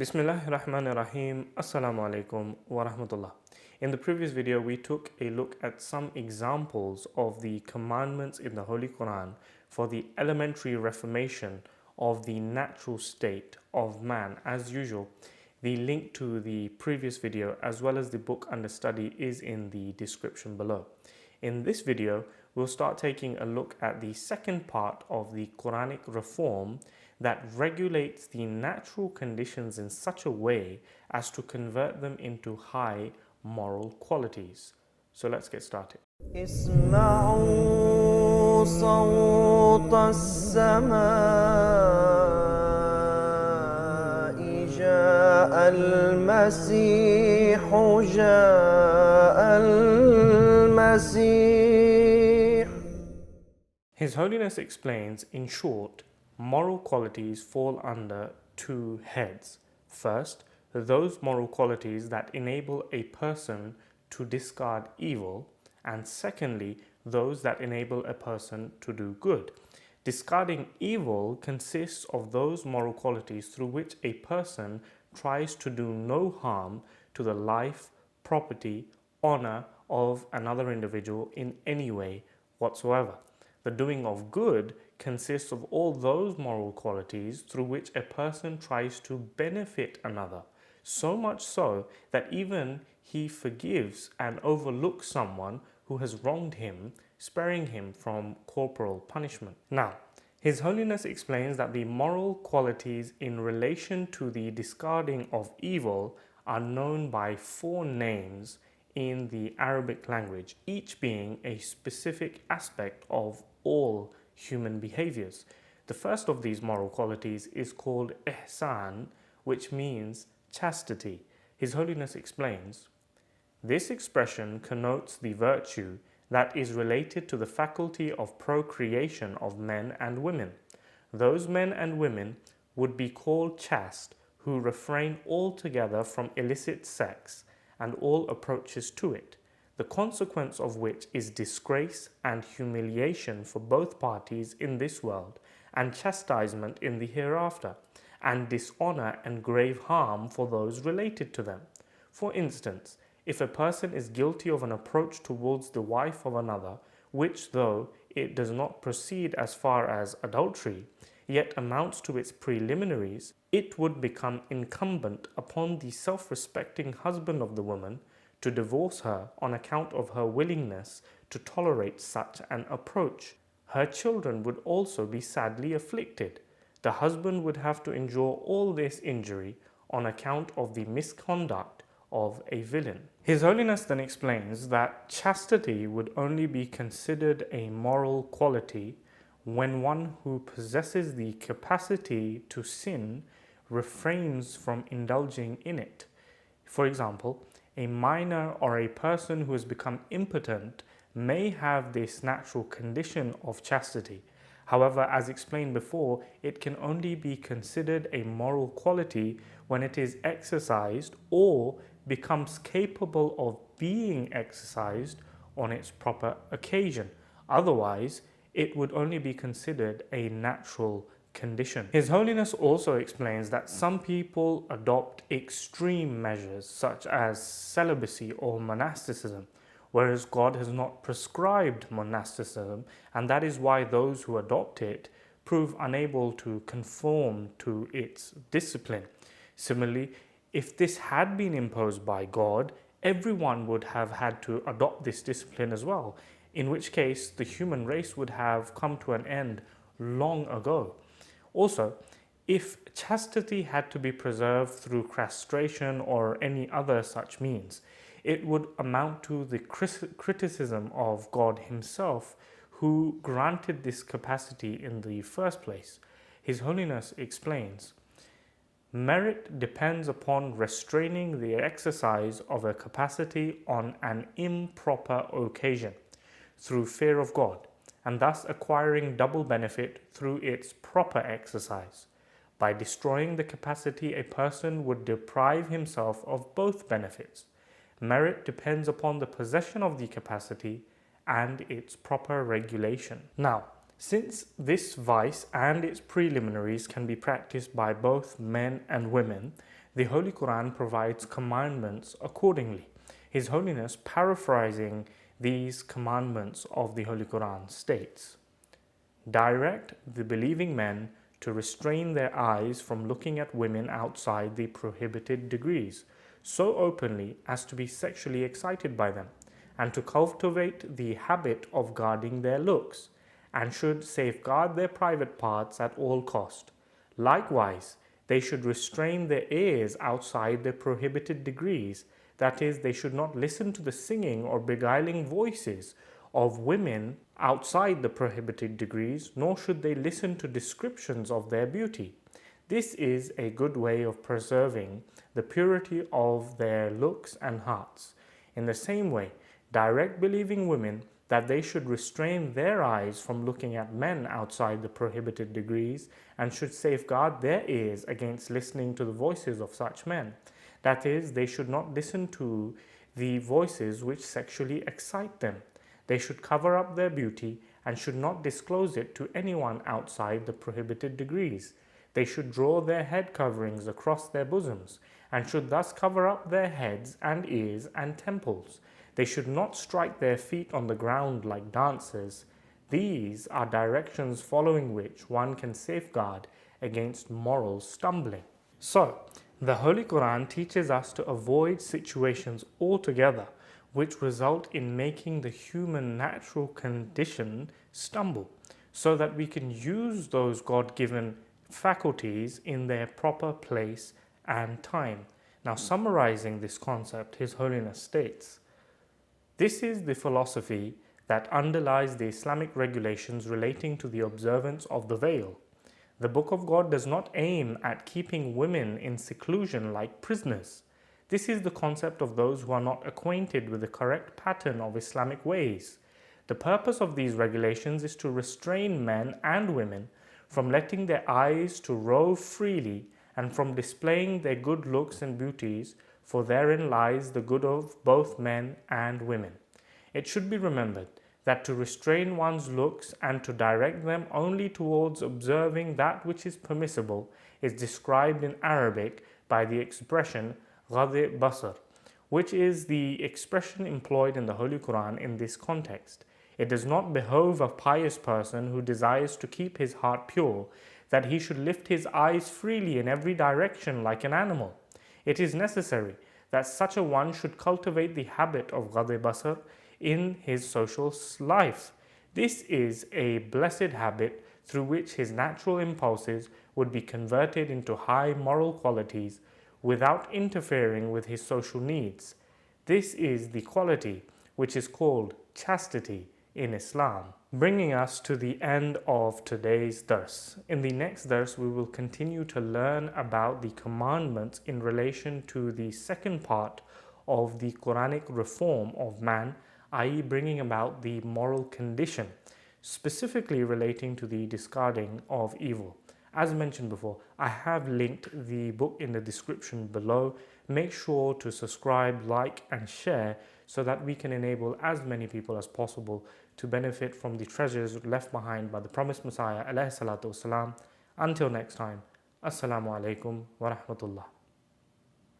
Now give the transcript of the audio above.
Bismillahirrahmanirrahim. Assalamu alaikum wa rahmatullah. In the previous video, we took a look at some examples of the commandments in the Holy Quran for the elementary reformation of the natural state of man. As usual, the link to the previous video as well as the book under study is in the description below. In this video, we'll start taking a look at the second part of the Quranic reform that regulates the natural conditions in such a way as to convert them into high moral qualities. So let's get started. اسمعوا صوت السماء جاء المسيح His Holiness explains, in short, moral qualities fall under two heads. First, those moral qualities that enable a person to discard evil, and secondly, those that enable a person to do good. Discarding evil consists of those moral qualities through which a person tries to do no harm to the life, property, honor of another individual in any way whatsoever. The doing of good consists of all those moral qualities through which a person tries to benefit another, so much so that even he forgives and overlooks someone who has wronged him, sparing him from corporal punishment. Now, His Holiness explains that the moral qualities in relation to the discarding of evil are known by 4 names in the Arabic language, each being a specific aspect of all human behaviors. The first of these moral qualities is called ihsan, which means chastity. His Holiness explains, this expression connotes the virtue that is related to the faculty of procreation of men and women. Those men and women would be called chaste who refrain altogether from illicit sex and all approaches to it, the consequence of which is disgrace and humiliation for both parties in this world, and chastisement in the hereafter, and dishonor and grave harm for those related to them. For instance, if a person is guilty of an approach towards the wife of another, which though it does not proceed as far as adultery, yet amounts to its preliminaries, it would become incumbent upon the self-respecting husband of the woman to divorce her on account of her willingness to tolerate such an approach. Her children would also be sadly afflicted. The husband would have to endure all this injury on account of the misconduct of a villain. His Holiness then explains that chastity would only be considered a moral quality when one who possesses the capacity to sin refrains from indulging in it. For example, a minor or a person who has become impotent may have this natural condition of chastity. However, as explained before, it can only be considered a moral quality when it is exercised or becomes capable of being exercised on its proper occasion. Otherwise, it would only be considered a natural condition. His Holiness also explains that some people adopt extreme measures such as celibacy or monasticism, whereas God has not prescribed monasticism, and that is why those who adopt it prove unable to conform to its discipline. Similarly, if this had been imposed by God, everyone would have had to adopt this discipline as well, in which case the human race would have come to an end long ago. Also, if chastity had to be preserved through castration or any other such means, it would amount to the criticism of God Himself, who granted this capacity in the first place. His Holiness explains, merit depends upon restraining the exercise of a capacity on an improper occasion through fear of God, and thus acquiring double benefit through its proper exercise. By destroying the capacity, a person would deprive himself of both benefits. Merit depends upon the possession of the capacity and its proper regulation. Now, since this vice and its preliminaries can be practiced by both men and women, The Holy Quran provides commandments accordingly. His Holiness, paraphrasing these commandments of the Holy Quran, states, "Direct the believing men to restrain their eyes from looking at women outside the prohibited degrees, so openly as to be sexually excited by them, and to cultivate the habit of guarding their looks, and should safeguard their private parts at all cost. Likewise, they should restrain their ears outside the prohibited degrees, that is, they should not listen to the singing or beguiling voices of women outside the prohibited degrees, nor should they listen to descriptions of their beauty. This is a good way of preserving the purity of their looks and hearts. In the same way, direct believing women that they should restrain their eyes from looking at men outside the prohibited degrees, and should safeguard their ears against listening to the voices of such men. That is, they should not listen to the voices which sexually excite them. They should cover up their beauty and should not disclose it to anyone outside the prohibited degrees. They should draw their head coverings across their bosoms, and should thus cover up their heads and ears and temples. They should not strike their feet on the ground like dancers. These are directions following which one can safeguard against moral stumbling." So, the Holy Quran teaches us to avoid situations altogether which result in making the human natural condition stumble, so that we can use those God-given faculties in their proper place and time. Now, summarizing this concept, His Holiness states, "This is the philosophy that underlies the Islamic regulations relating to the observance of the veil. The Book of God does not aim at keeping women in seclusion like prisoners. This is the concept of those who are not acquainted with the correct pattern of Islamic ways. The purpose of these regulations is to restrain men and women from letting their eyes to rove freely and from displaying their good looks and beauties, for therein lies the good of both men and women. It should be remembered that to restrain one's looks and to direct them only towards observing that which is permissible is described in Arabic by the expression ghadh basar, which is the expression employed in the Holy Quran in this context. It does not behove a pious person who desires to keep his heart pure that he should lift his eyes freely in every direction like an animal. It is necessary that such a one should cultivate the habit of ghadh basar in his social life. This is a blessed habit through which his natural impulses would be converted into high moral qualities without interfering with his social needs. This is the quality which is called chastity in Islam." Bringing us to the end of today's dars. In the next dars, we will continue to learn about the commandments in relation to the second part of the Quranic reform of man, i.e. bringing about the moral condition, specifically relating to the discarding of evil. As mentioned before, I have linked the book in the description below. Make sure to subscribe, like and share so that we can enable as many people as possible to benefit from the treasures left behind by the Promised Messiah alayhi salatu wasalam. Until next time, Assalamu alaikum wa rahmatullah.